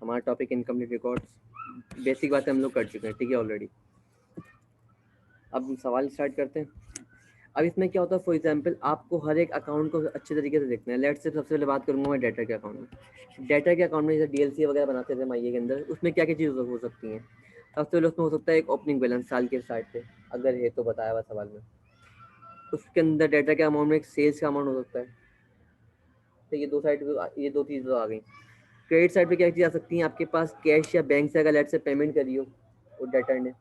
हमारा topic incomplete records, basic बातें हम लोग कर चुके हैं, ठीक है ऑलरेडी। अब हम सवाल स्टार्ट करते हैं। अब इसमें क्या होता है, फॉर एग्जांपल आपको हर एक अकाउंट को अच्छे तरीके से देखना है। लेट से सबसे पहले बात करूंगा मैं डेटा के अकाउंट में। डेटा के अकाउंट में जैसे डीएलसी वगैरह बनाते थे माइए के अंदर, उसमें क्या क्या चीज़ें हो सकती हैं। सबसे पहले उसमें हो सकता है एक ओपनिंग बैलेंस साल के स्टार्ट पे, अगर है तो बताया हुआ सवाल में। उसके अंदर डेटा के अमाउंट में एक सेल्स का अमाउंट हो सकता है। तो ये दो साइड, ये दो चीज़ तो आ गई। क्रेडिट साइड पे क्या चीज़ आ सकती है, आपके पास कैश या बैंक से अगर लेट से पेमेंट करी हो वो डेटर ने,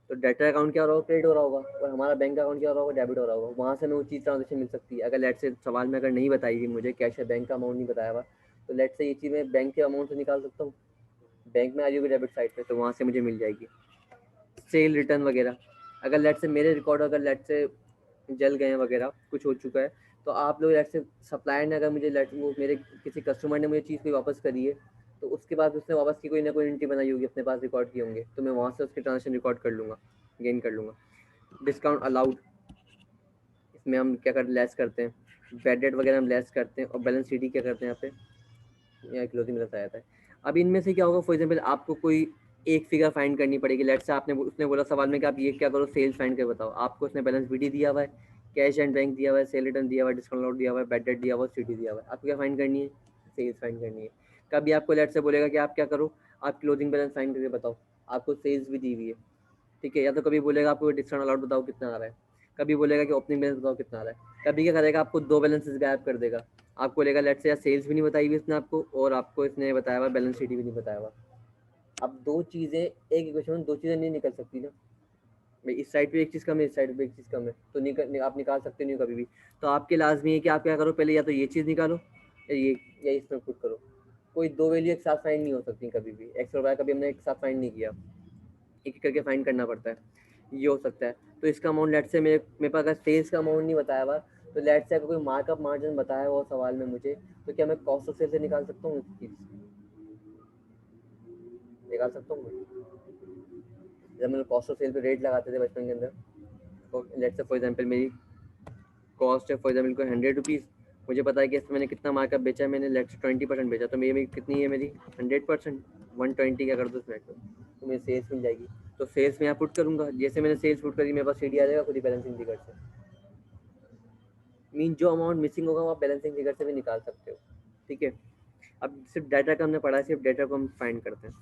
तो डेटर अकाउंट क्या हो रहा होगा, क्रेडिट हो रहा होगा, और हमारा बैंक अकाउंट क्या हो रहा होगा, डेबिट हो रहा होगा। वहाँ से हमें वो चीज़ ट्रांजेक्शन मिल सकती है। अगर लेट से सवाल में अगर नहीं बताई हुई मुझे कैश या बैंक का अमाउंट नहीं बताया हुआ, तो लेट से ये चीज़ मैं बैंक के अमाउंट से निकाल सकता हूँ। बैंक में आ रही होगी डेबिट साइड पे, तो वहाँ से मुझे मिल जाएगी। सेल रिटर्न वगैरह, अगर लेट से मेरे रिकॉर्ड अगर लेट से जल गए हैं वगैरह, कुछ हो चुका है, तो आप लोग लेट से सप्लायर ने अगर मुझे लेट वो मेरे किसी कस्टमर ने मुझे चीज़ कोई वापस करी है, तो उसके बाद उसने वापस की कोई ना कोई एंट्री बनाई होगी, अपने पास रिकॉर्ड किए होंगे, तो मैं वहाँ से उसके ट्रांजेक्शन रिकॉर्ड कर लूँगा, गेन कर लूँगा। डिस्काउंट अलाउड, इसमें हम क्या कर लेस करते हैं, बैड डेट वगैरह हम लेस करते हैं, और बैलेंस शीट क्या करते हैं यहाँ पे, यहाँ क्लोजिंग बैलेंस आ जाता है। अब इनमें से क्या होगा, फॉर एग्जाम्पल आपको कोई एक फिगर फाइंड करनी पड़ेगी। लेट से आपने उसने बोला सवाल में कि आप ये क्या करो, सेल्स फाइंड कर बताओ। आपको उसने बैलेंस बीडी दिया हुआ है, कैश एंड बैंक दिया हुआ है, सेल रिटर्न दिया हुआ है, डिस्काउंट अलाउड दिया हुआ है, बैड डेट दिया हुआ है, सीडी दिया हुआ है। आपको क्या फाइंड करनी है, सेल्स फाइंड करनी है। कभी आपको लेट से बोलेगा कि आप क्या करो, आप क्लोजिंग बैलेंस फाइंड करके बताओ, आपको सेल्स भी दी हुई है, ठीक है। या तो कभी बोलेगा आपको डिस्काउंट अलाउड बताओ कितना आ रहा है, कभी बोलेगा कि ओपनिंग बैलेंस बताओ कितना आ रहा है। कभी क्या करेगा, आपको दो बैलेंसेस गायब कर देगा। आपको बोलेगा लेट से या सेल्स भी नहीं बताई हुई इसने आपको, और आपको इसने बताया हुआ बैलेंस शीट भी नहीं बताया हुआ। अब दो चीज़ें एक इक्वेशन में दो चीज़ें नहीं निकल सकती ना भाई, इस साइड पे एक चीज़ कम है, इस साइड पे एक चीज़ कम है, तो आप निकाल सकते नहीं हो कभी भी। तो आपके लाजमी है कि आप क्या करो, पहले या तो ये चीज़ निकालो या ये, या इसमें पुट करो। कोई दो वैल्यू एक साथ फाइंड नहीं हो सकती कभी भी। एक्स और वाई कभी हमने एक साथ फाइंड नहीं किया, एक एक करके फाइंड करना पड़ता है। ये हो सकता है। तो इसका अमाउंट लेट से मेरे पास अगर सेल्स का अमाउंट नहीं बताया हुआ, तो लेट से अगर कोई मार्कअप मार्जिन बताया हुआ सवाल में मुझे, तो क्या मैं कॉस्ट ऑफ सेल से निकाल सकता हूँ, चीज़ निकाल सकता हूँ। जब मैंने कॉस्ट ऑफ सेल पे रेट लगाते थे बचपन के अंदर, तो लेट से फॉर एग्जांपल मेरी कॉस्ट है फॉर एग्जाम्पल कोई 100 रुपीज़, मुझे पता है कि इसमें मैंने कितना मार्कअप बेचा है, मैंने लेट से 20% बेचा, तो मेरी कितनी है, मेरी 100%, 120 क्या कर दो इसमें, तो मेरी सेल्स मिल जाएगी। तो सेल्स में यहाँ पुट करूँगा, जैसे मैंने सेल्स पुट करी मेरे पास सीडी आ जाएगा खुद ही बैलेंसिंग फिगर से। मीन जो अमाउंट मिसिंग होगा वो आप बैलेंसिंग फिगर से भी निकाल सकते हो, ठीक है। अब सिर्फ डाटा का हमने पढ़ा है, सिर्फ डाटा को हम फाइंड करते हैं।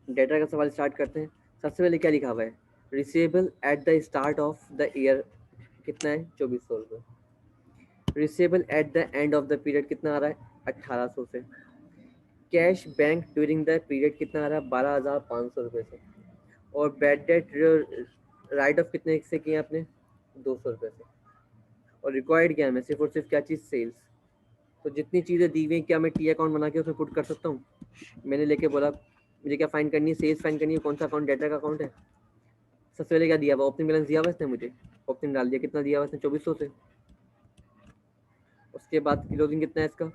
डाटा का सवाल स्टार्ट करते हैं। सबसे पहले क्या लिखा हुआ है, receivable at the start of the year कितना है, 2400 रुपये। Receivable at the end of the period कितना आ रहा है, 1800 से। Cash bank during the period कितना आ रहा है, 12,500 रुपये से। और बैड डेट राइट ऑफ कितने से किए आपने, 200 रुपये से। और रिक्वायर्ड क्या है, मैं सिर्फ और सिर्फ क्या चीज़, सेल्स। तो जितनी चीज़ें दी हुई हैं, क्या मैं टी अकाउंट बना के उसमें पुट कर सकता हूँ। मैंने लेके बोला मुझे क्या फाइंड करनी है, सेल्स फाइंड करनी है, कौन सा अकाउंट, डाटा का अकाउंट है। सबसे पहले क्या दिया हुआ, ओपनिंग बैलेंस दिया हुआ इसने मुझे, ओपनिंग डाल दिया, कितना दिया हुआ इसने, 2400 से। उसके बाद क्लोजिंग कितना है इसका।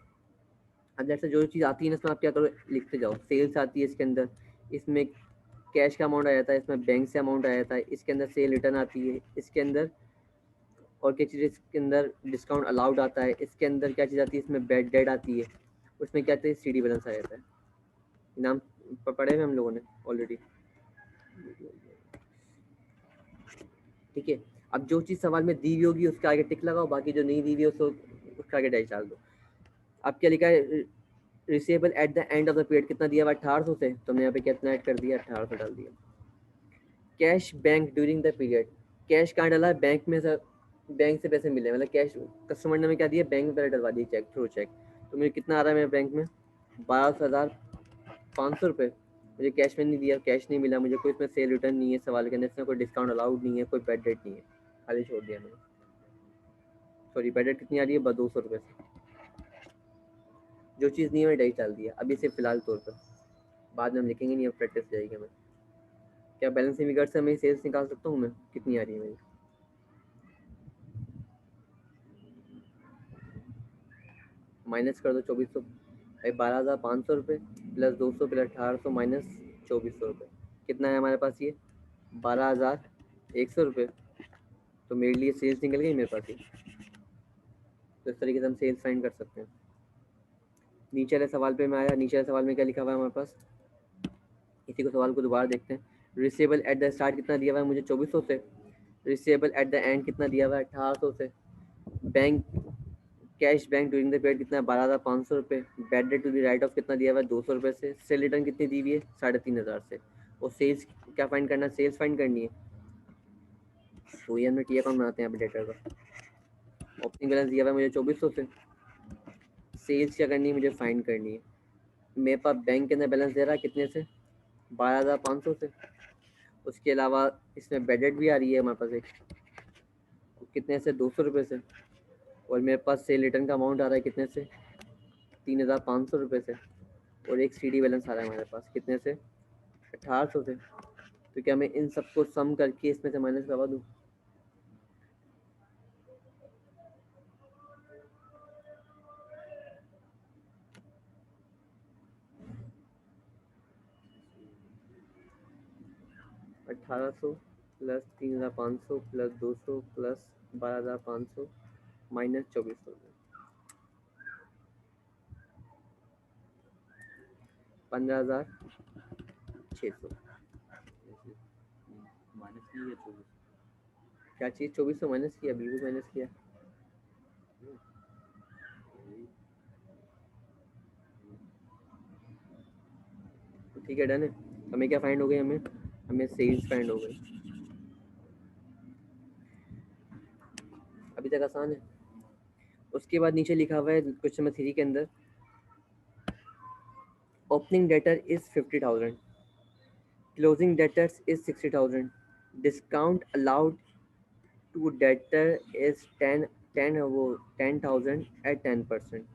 अब जैसे जो चीज़ आती है ना, इसमें आप क्या करो, लिखते जाओ। सेल्स आती है इसके अंदर, इसमें कैश का अमाउंट आ जाता है, इसमें बैंक से अमाउंट आ जाता है, इसके अंदर सेल रिटर्न आती है, इसके अंदर और क्या चीज़, इसके अंदर डिस्काउंट अलाउड आता है, इसके अंदर क्या चीज़ आती है, इसमें बैड डेट आती है, उसमें क्या आती है, सीडी बैलेंस आ जाता है। नाम पढ़े हुए हम लोगों ने ऑलरेडी, ठीक है। अब जो चीज़ सवाल में दी हुई होगी उसके आगे टिक लगाओ, बाकी जो नहीं दी हुई है उसको उसके आगे डैश डाल दो। अब क्या लिखा है, receivable at the end of the period कितना दिया हुआ, 1800 से, तो मैं यहाँ पे कितना ऐड कर दिया, 1800 डाल दिया। Cash bank during the period, cash कहाँ डाला है, बैंक में से, बैंक से पैसे मिले, मतलब कैश कस्टमर ने हमें क्या दिया, बैंक में पहले डलवा दिया, चेक थ्रू चेक। तो मुझे कितना आ रहा है मेरे बैंक में, 12,500 रुपये। मुझे कैश में नहीं दिया, कैश नहीं मिला मुझे, कोई इसमें सेल रिटर्न नहीं है सवाल के अंदर, इसमें कोई डिस्काउंट अलाउड नहीं है, कोई बैड डेट नहीं है, खाली छोड़ दिया मैंने। सॉरी, बैड डेट कितनी आ रही है, 200 रुपये से। जो चीज़ नहीं है मैंने डाइट डाल दिया, अभी सिर्फ फिलहाल तौर पर, बाद में हम लिखेंगे नहीं, अब प्रैक्टिस जाएगी हमें। क्या बैलेंसिंग फिगर से मैं सेल्स निकाल सकता हूँ, मैं कितनी आ रही है मेरी, माइनस कर दो 2400, भाई 12,500 रुपये प्लस 200 प्लस 1800 माइनस 2400 रुपये, कितना है हमारे पास ये, 12,100 रुपये। तो मेरे लिए सेल्स निकल गई मेरे पास ये। तो इस तरीके से हम सेल्स फाइंड कर सकते हैं। नीचे वाले सवाल पे मैं आया, नीचे वाले सवाल में क्या लिखा हुआ है हमारे पास, इसी को सवाल को दोबारा देखते हैं। रिसीवेबल एट द स्टार्ट कितना दिया हुआ है मुझे 2400 से, रिसीवेबल एट द एंड कितना दिया हुआ है 1800 से, bank cash bank during the period कितना है 12,500 रुपये, bad debt to the write off कितना दिया हुआ है 200 रुपये से, सेल रिटर्न कितनी दी हुई है 3,500 से, और सेल्स क्या फाइंड करना है, सेल्स फाइंड करनी है। तो ये हमने टी अकाउंट बनाते हैं यहाँ पे डेटर का। ओपनिंग बैलेंस दिया हुआ है मुझे 2400 से, सेल्स क्या करनी है मुझे फाइंड करनी है। मेरे पास बैंक के अंदर बैलेंस दे रहा है कितने से 12,500 से, उसके अलावा इसमें बेडेड भी आ रही है हमारे पास एक, कितने से 200 रुपये से, और मेरे पास सेल रिटर्न का अमाउंट आ रहा है कितने से 3,500 रुपये से, और एक CD बैलेंस आ रहा है हमारे पास कितने से 1800 से। तो क्या मैं इन सबको सम करके इसमें से माइनस करवा दूँ? अट्ठारह सौ plus 3,500 plus 200 plus 12,500 minus 2400, 15,600। Minus किया 2400, क्या चीज़ 2400 माइनस किया, बिल्कुल माइनस किया। ठीक है डन है। हमें क्या फाइंड हो गई, हमें सेल्स फाइंड हो गई। अभी तक आसान है। उसके बाद नीचे लिखा हुआ है क्वेश्चन नंबर 3 के अंदर, opening debtor is 50,000, closing debtors is 60,000, discount allowed to debtor is 10,000 at 10%।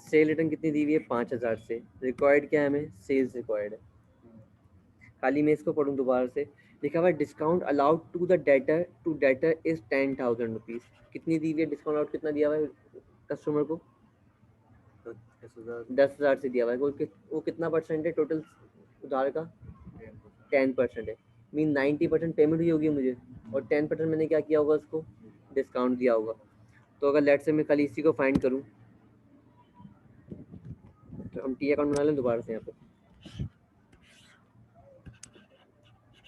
Sale return कितनी दी हुई है 5,000 से, रिक्वायर्ड क्या है हमें, सेल्स रिक्वायर्ड है। खाली मैं इसको पढ़ूँ दोबारा से, लिखा हुआ है discount allowed to the debtor is 10,000 rupees. कितनी दी हुई है डिस्काउंट अलाउड, कितना दिया हुआ है कस्टमर को 10,000 से दिया हुआ है। वो कितना परसेंट है टोटल उधार का, 10% है। मीन 90% पेमेंट हुई होगी मुझे, और 10% मैंने क्या किया होगा उसको डिस्काउंट दिया होगा। तो अगर लेट से मैं खाली इसी को फाइंड करूँ, तो हम टी अकाउंट बना लें दोबारा से। यहाँ पे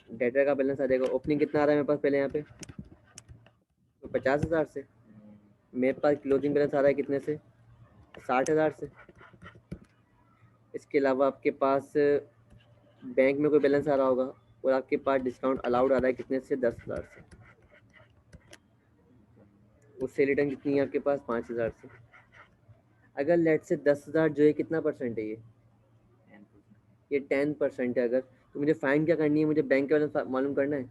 डेटर का बैलेंस आ जाएगा, ओपनिंग कितना आ रहा है मेरे पास पहले यहाँ पे, तो 50,000 से। मेरे पास क्लोजिंग बैलेंस आ रहा है कितने से, 60,000 से। इसके अलावा आपके पास बैंक में कोई बैलेंस आ रहा होगा, और आपके पास डिस्काउंट अलाउड आ रहा है कितने से 10,000 से। उससे रिटर्न कितनी है आपके पास 5,000 से। अगर लेट से 10,000 जो है कितना परसेंट है, ये 10% है। अगर तो मुझे फाइन क्या करनी है, मुझे बैंक का बैलेंस मालूम करना है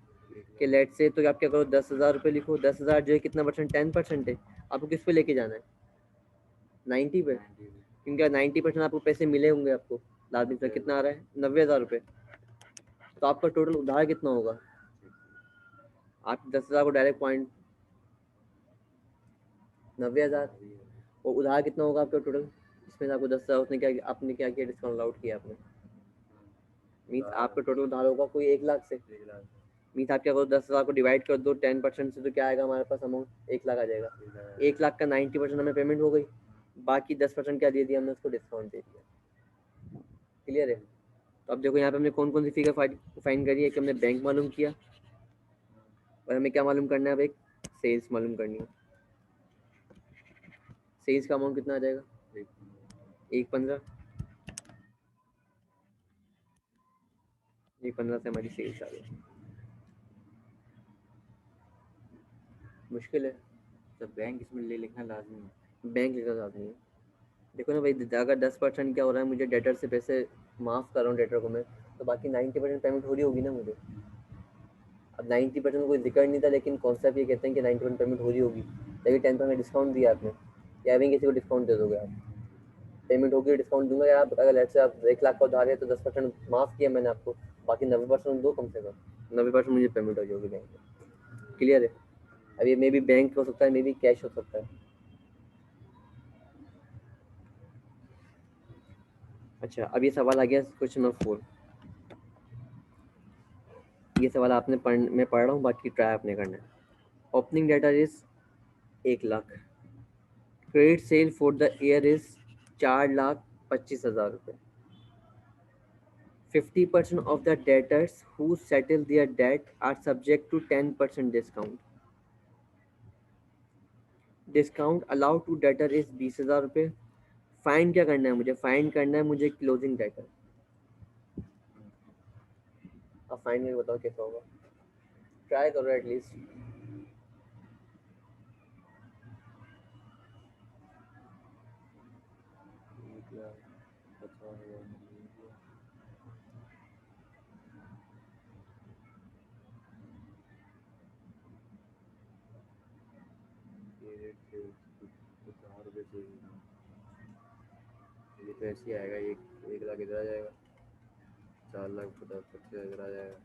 कि लेट से, तो आप क्या करो 10,000 रुपये लिखो, 10,000 जो है कितना परसेंट 10% है। आपको किस पे लेके जाना है 90 पे, क्योंकि 90% आपको पैसे मिले होंगे आपको लाजमी से। कितना आ रहा है 90,000 रुपये। तो आपका टोटल उधार कितना होगा, आप 10,000 को डायरेक्ट पॉइंट 90,000, और उधार कितना होगा आपका टोटल, इसमें से आपको 10,000 उसने क्या, आपने क्या किया डिस्काउंट अलाउड किया आपने, मीन्स आपका टोटल उधार होगा कोई 1,00,000 से। मीन्स आप क्या करो 10,000 को डिवाइड कर दो 10% से, तो क्या आएगा हमारे पास अमाउंट 1,00,000 आ जाएगा। 1,00,000 का 90% हमें पेमेंट हो गई, बाकी 10% क्या दे दिया हमने उसको डिस्काउंट दे दिया। क्लियर है। तो अब देखो यहाँ पे हमने कौन कौन सी फिगर फाइंड करी है, कि हमने बैंक मालूम किया, और हमें क्या मालूम करना है, अब एक सेल्स मालूम करनी है। सेल्स का अमाउंट कितना आ जाएगा 1,15, 1,15 से हमारी सेल्स आ गई। मुश्किल है, तो बैंक इसमें ले लिखना लाजमी है, बैंक लिखा लाजमी है। देखो ना भाई, अगर 10% क्या हो रहा है, मुझे डेटर से पैसे माफ़ कर रहा हूँ डेटर को मैं, तो बाकी 90% पेमेंट हो रही होगी ना मुझे। अब 90% कोई जिक्र नहीं था, लेकिन कॉन्सेप्ट ये कहते हैं कि 90% पेमेंट हो रही होगी, लेकिन 10% डिस्काउंट दिया आपने, या भी किसी को डिस्काउंट दे दोगे आप, पेमेंट होगी डिस्काउंट दूंगा यार। अगर ऐसे आप 1,00,000 का उधार है तो 10% माफ़ किया मैंने आपको, बाकी 90% दो कम से कम, 90% मुझे पेमेंट हो जाएगी बैंक में। क्लियर है। अब ये मे भी बैंक हो सकता है, मे भी कैश हो सकता है। अच्छा, अब ये सवाल आ गया क्वेश्चन नंबर 4। ये सवाल मैं पढ़ रहा हूँ, बाकी ट्राई आपने करना है। Opening data is 1,00,000, credit sale for the year is 4,25,000 रुपये. 50% of the debtors who settle their debt are subject to 10% discount. Discount allowed to debtor is 20,000 रुपये. फाइन क्या करना है मुझे? फाइन करना है मुझे क्लोजिंग डेटर. अब फाइन में बताओ कैसा होगा. ट्राई करो एटलीस्ट. ये तो ऐसे ही आएगा. 1 लाख इधर आ जाएगा, 4,50,25 इधर आ जाएगा.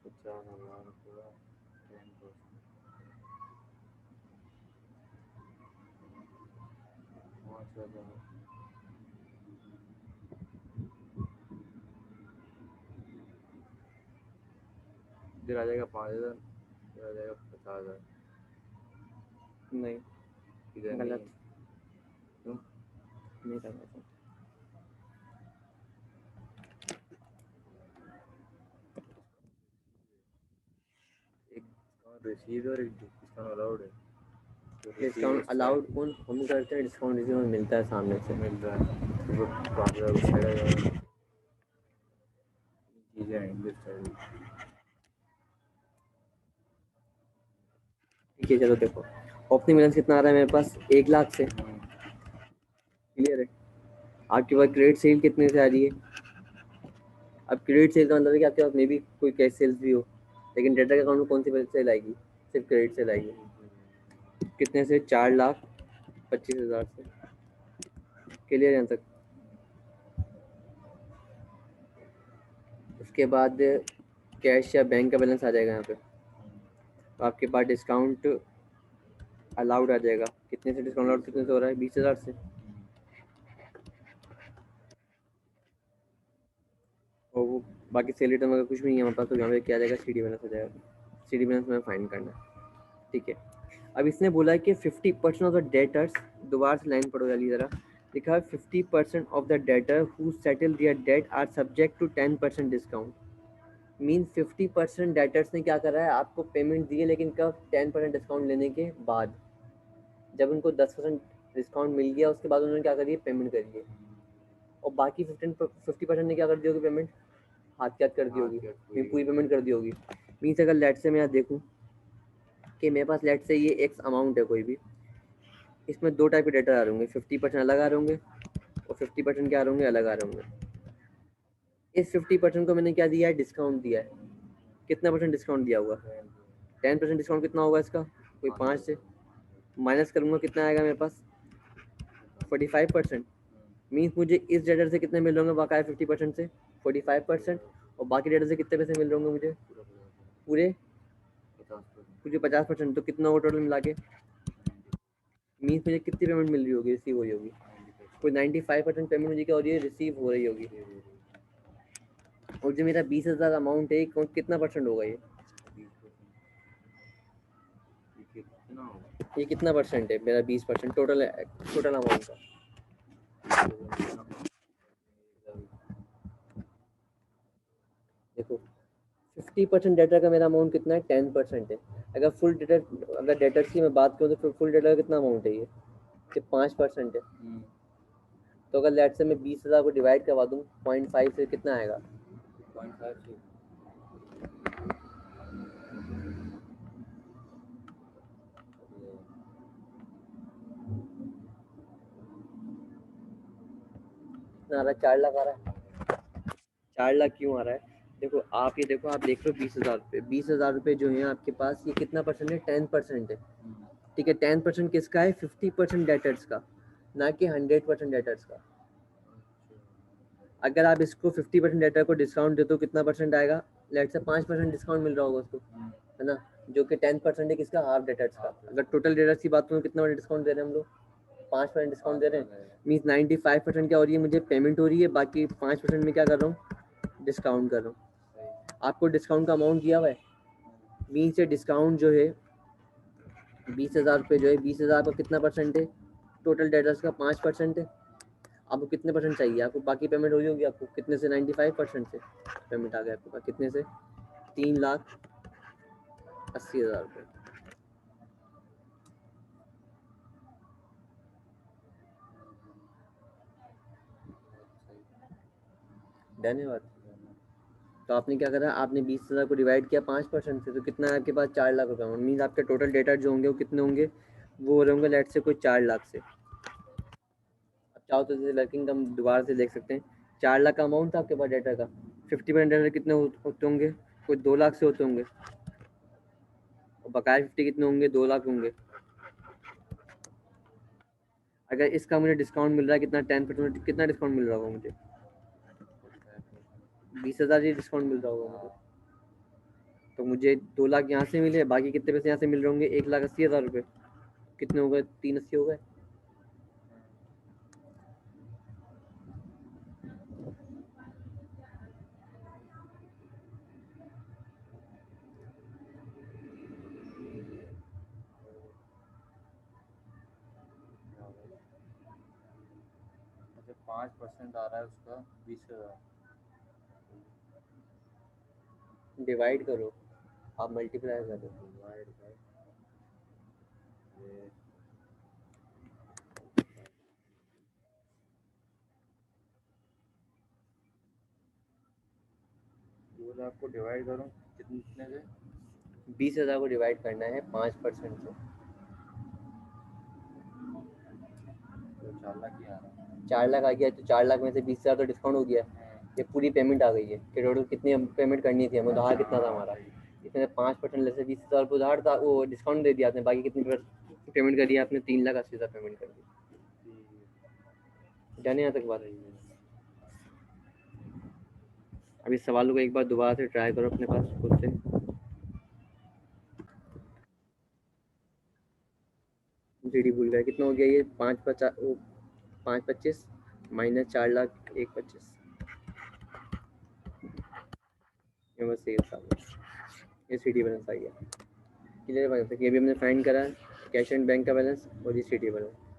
50,000 पूरा 10%. 5,000. इधर आ जाएगा 5,000, इधर आ जाएगा 50,000. नहीं, इधर गलत. क्यों? नहीं करना था. एक रिसीव और एक डिस्काउंट अलाउड है. डिस्काउंट अलाउड कौन हम करते हैं? डिस्काउंट रिसीव में मिलता है सामने से. मिल रहा है तो 5,000 चीज़ें आएंगे. ठीक है, चलो देखो. ओपनिंग बैलेंस कितना आ रहा है मेरे पास? 1 लाख से. क्लियर है. आपके पास क्रेडिट सेल कितने से आ रही है? अब क्रेडिट सेल का मतलब है कि आपके पास मे भी कोई कैश सेल्स भी हो, लेकिन डेटा के अकाउंट में कौन सी सेल आएगी? सिर्फ क्रेडिट सेल आएगी. कितने से? 4,25,000 से. क्लियर यहाँ तक? उसके बाद कैश या बैंक का बैलेंस आ जाएगा यहाँ पे. तो आपके पास डिस्काउंट अलाउड आ जाएगा. कितने से डिस्काउंट अलाउड कितने से हो रहा है? 20,000 से. और वो बाकी सेल रिटर्न वगैरह कुछ भी नहीं है हमारे पास, तो यहाँ पे क्या आ जाएगा? सीडी बैलेंस हो जाएगा. सीडी बैलेंस में फाइन करना है. ठीक है. अब इसने बोला है कि 50% ऑफ द डेटर्स, दोबारा से लाइन पढ़ो जल्दी जरा. लिखा है 50% off the debtor who settle their debt are subject to 10% discount. Mean 50% debtors ने क्या करा है? आपको पेमेंट दी है, लेकिन कब? 10% डिस्काउंट लेने के बाद. जब उनको 10% डिस्काउंट मिल गया उसके बाद उन्होंने क्या करी? पेमेंट करी है. और बाकी 50% ने क्या कर दी होगी? पेमेंट हाथ के हाथ कर दी होगी. पूरी पेमेंट कर दी होगी. मीन्स अगर लेट से मैं यहाँ देखूँ कि मेरे पास लेट से ये एक्स अमाउंट है कोई भी, इसमें 2 टाइप के डेटा आ रहे होंगे. 50% अलग आ रहे होंगे और 50% क्या आ रहे होंगे? अलग आ रहे होंगे. इस 50% को मैंने क्या दिया है? डिस्काउंट दिया है. कितना परसेंट डिस्काउंट दिया हुआ? 10% डिस्काउंट. कितना होगा इसका? कोई 5 से माइनस करूँगा, कितना आएगा मेरे पास? 45%. मीन्स मुझे इस डेटर से कितने मिल रहे होंगे? बाकाया 50% से 45%. और बाकी डेटर से कितने पैसे मिल रहे होंगे मुझे? पूरे 50%. तो कितना होगा टोटल मिला के? मीन्स मुझे कितनी पेमेंट मिल रही होगी? रिसीव हुई होगी. कोई 95% पेमेंट मुझे क्या हो रही है? रिसीव हो रही होगी. और जो मेरा 20,000 अमाउंट है, कितना परसेंट होगा ये? ये कितना परसेंट है मेरा? 20% टोटल अमाउंट का. देखो 50% डेटा का मेरा अमाउंट कितना है? 10% है. अगर फुल डेटा, अगर डेटर्स की मैं बात करूँ तो फुल डेटा का कितना अमाउंट है? ये 5% है. तो अगर लेट से मैं 20,000 को डिवाइड करवा दूँ 0.5 से, कितना आएगा? 0.5 से कितना आ रहा है? 4 लाख आ रहा है. 4 लाख क्यों आ रहा है? देखो आप ये देखो, आप देख रहे हो 20,000 रुपये. 20,000 रुपये जो है आपके पास, ये कितना परसेंट है? 10% है. ठीक है. 10% किसका है? 50% डेटर्स का, ना कि 100% डेटर्स का. अगर आप इसको 50% डेटर को डिस्काउंट दे तो कितना परसेंट आएगा? लेट से 5% डिस्काउंट मिल रहा होगा उसको, है ना, जो कि 10% है किसका? हाफ डेटर्स का. अगर टोटल डेटर्स की बात करूँ कितना डिस्काउंट दे रहे हैं हम लोग? 5% डिस्काउंट दे रहे हैं. मीन्स 95% क्या हो रही है? मुझे पेमेंट हो रही है. बाकी 5% में क्या कर रहा हूँ? डिस्काउंट कर रहा हूँ, सही। आपको डिस्काउंट का अमाउंट दिया हुआ है, 20 से डिस्काउंट जो है 20,000 रुपये जो है, 20,000 का कितना परसेंट है, टोटल डेटर्स का 5% है। आपको कितने परसेंट चाहिए, आपको बाकी पेमेंट हो होगी, आपको कितने से 95% से पेमेंट आ गया आपके पास, कितने से 3,80,000 रुपये। धन्यवाद। तो आपने क्या करा, आपने 20,000 को डिवाइड किया 5% से, तो कितना है आपके पास, 4 लाख रुपये। मीन्स आपके टोटल डेटा जो होंगे वो कितने होंगे, वो हो रहे होंगे लेट से कोई 4 लाख से। अब चाहो तो जैसे वर्किंग का हम दोबारा से देख सकते हैं, 4 लाख का अमाउंट था आपके पास डेटा का, 50% डेटा कितने होते होंगे, कोई 2 लाख से होते होंगे, और बकाया 50 कितने होंगे, 2 लाख होंगे। अगर इसका मुझे डिस्काउंट मिल रहा है कितना, 10%, कितना डिस्काउंट मिल रहा होगा मुझे, 20,000 ही डिस्काउंट मिल रहा होगा मुझे। तो मुझे 2 लाख यहाँ से मिले, बाकी कितने पैसे यहाँ से मिल रहे होंगे, 1,80,000 रुपये। कितने हो गए, 380 हो गए। अच्छा 5% आ रहा है उसका 20,000। डिवाइड करो, आप मल्टीप्लाई करो। डिवाइड बाय ये 2 लाख को डिवाइड करूँ कितने से, 20,000 को डिवाइड करना है 5% से, तो 4 लाख ही आ रहा है। 4 लाख आ गया, तो 4 लाख में से 20,000 तो डिस्काउंट हो गया, ये पूरी पेमेंट आ गई है कि टोटल कितनी पेमेंट करनी थी हमें, उधार कितना था हमारा, इसमें 5% लेसे 20,000 को उधार था, वो डिस्काउंट दे दिया आपने, बाकी कितनी पेमेंट कर दिया आपने, 3,80,000 पेमेंट कर दी। जाने यहाँ तक बात है। अब इस सवालों को एक बार दोबारा से ट्राई करो अपने पास खुद से। जीडी भूल गया, कितना हो गया ये, 5,25 माइनस 4,01,25, ये बस ये था, ये सीडी बैलेंस आ गया। क्लियर बैलेंस, ये भी हमने फाइंड करा, कैश एंड बैंक का बैलेंस और ये सीडी बैलेंस।